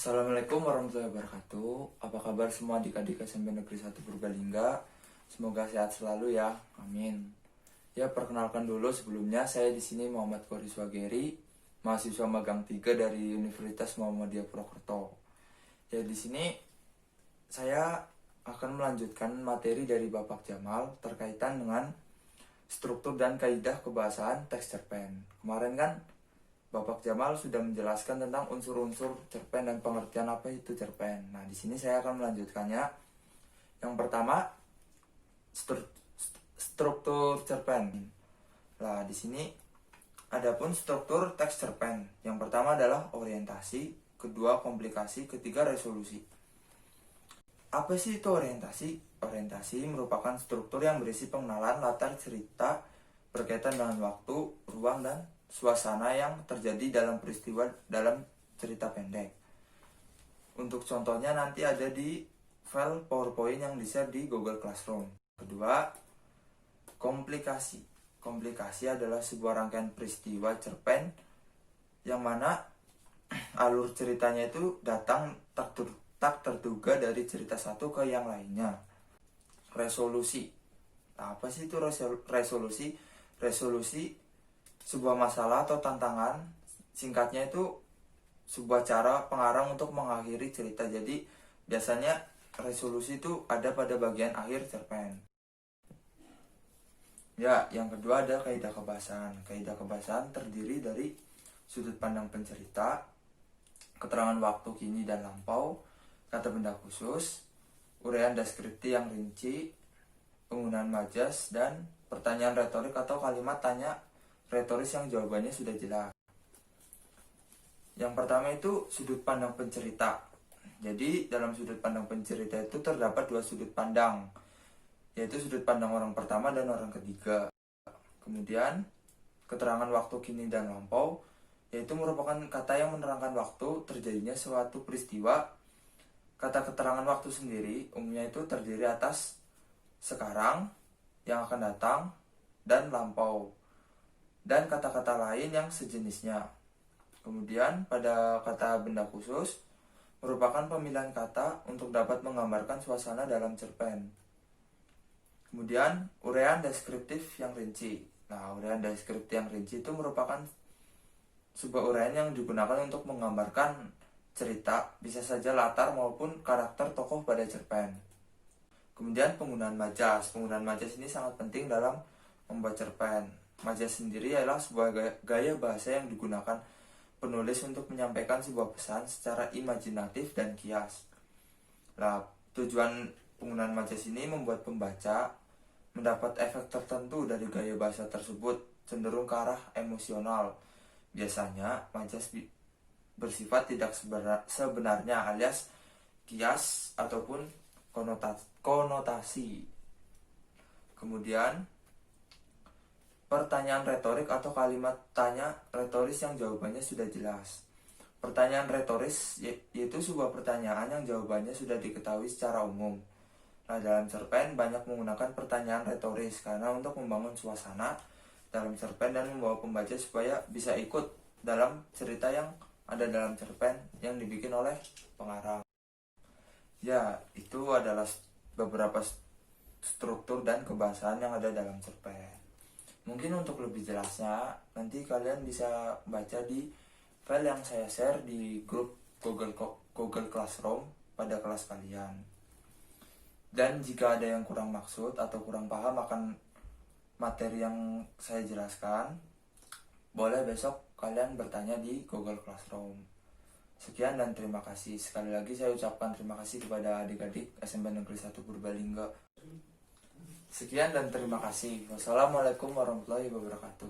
Assalamualaikum warahmatullahi wabarakatuh. Apa kabar semua adik-adik SMP Negeri 1 Purbalingga? Semoga sehat selalu ya. Amin. Ya, perkenalkan dulu sebelumnya, saya di sini Muhammad Qoris Wageri, mahasiswa magang 3 dari Universitas Muhammadiyah Purwokerto. Ya, di sini saya akan melanjutkan materi dari Bapak Jamal terkaitan dengan struktur dan kaidah kebahasaan teks cerpen. Kemarin kan Bapak Jamal sudah menjelaskan tentang unsur-unsur cerpen dan pengertian apa itu cerpen. Nah, di sini saya akan melanjutkannya. Yang pertama, struktur cerpen. Nah, di sini adapun struktur teks cerpen. Yang pertama adalah orientasi, kedua komplikasi, ketiga resolusi. Apa sih itu orientasi? Orientasi merupakan struktur yang berisi pengenalan latar cerita berkaitan dengan waktu, ruang, dan suasana yang terjadi dalam peristiwa dalam cerita pendek. Untuk contohnya nanti ada di file PowerPoint yang di-share di Google Classroom. Kedua, komplikasi. Komplikasi adalah sebuah rangkaian peristiwa cerpen yang mana alur ceritanya itu datang tak terduga dari cerita satu ke yang lainnya. Resolusi. Nah, apa sih itu resolusi? Resolusi sebuah masalah atau tantangan, singkatnya itu sebuah cara pengarang untuk mengakhiri cerita. Jadi biasanya resolusi itu ada pada bagian akhir cerpen. Ya, yang kedua ada kaidah kebahasaan. Kaidah kebahasaan terdiri dari sudut pandang pencerita, keterangan waktu kini dan lampau, kata benda khusus, uraian deskripsi yang rinci, penggunaan majas, dan pertanyaan retorik atau kalimat tanya retoris yang jawabannya sudah jelas. Yang pertama itu sudut pandang pencerita. Jadi dalam sudut pandang pencerita itu terdapat dua sudut pandang, yaitu sudut pandang orang pertama dan orang ketiga. Kemudian keterangan waktu kini dan lampau, yaitu merupakan kata yang menerangkan waktu terjadinya suatu peristiwa. Kata keterangan waktu sendiri umumnya itu terdiri atas sekarang, yang akan datang, dan lampau, dan kata-kata lain yang sejenisnya. Kemudian pada kata benda khusus merupakan pemilihan kata untuk dapat menggambarkan suasana dalam cerpen. Kemudian uraian deskriptif yang rinci. Nah, uraian deskriptif yang rinci itu merupakan sebuah uraian yang digunakan untuk menggambarkan cerita, bisa saja latar maupun karakter tokoh pada cerpen. Kemudian penggunaan majas. Penggunaan majas ini sangat penting dalam membuat cerpen. Majas sendiri adalah sebuah gaya bahasa yang digunakan penulis untuk menyampaikan sebuah pesan secara imajinatif dan kias. Nah, tujuan penggunaan majas ini membuat pembaca mendapat efek tertentu dari gaya bahasa tersebut, cenderung ke arah emosional. Biasanya, majas bersifat tidak sebenarnya alias kias ataupun konotasi. Kemudian pertanyaan retorik atau kalimat tanya retoris yang jawabannya sudah jelas. Pertanyaan retoris yaitu sebuah pertanyaan yang jawabannya sudah diketahui secara umum. Nah, dalam cerpen banyak menggunakan pertanyaan retoris karena untuk membangun suasana dalam cerpen dan membawa pembaca supaya bisa ikut dalam cerita yang ada dalam cerpen yang dibikin oleh pengarang. Ya, itu adalah beberapa struktur dan kebahasaan yang ada dalam cerpen. Mungkin untuk lebih jelasnya, nanti kalian bisa baca di file yang saya share di grup Google Classroom pada kelas kalian. Dan jika ada yang kurang maksud atau kurang paham akan materi yang saya jelaskan, boleh besok kalian bertanya di Google Classroom. Sekian dan terima kasih. Sekali lagi saya ucapkan terima kasih kepada adik-adik SMP Negeri 1 Purbalingga. Sekian dan terima kasih. Wassalamualaikum warahmatullahi wabarakatuh.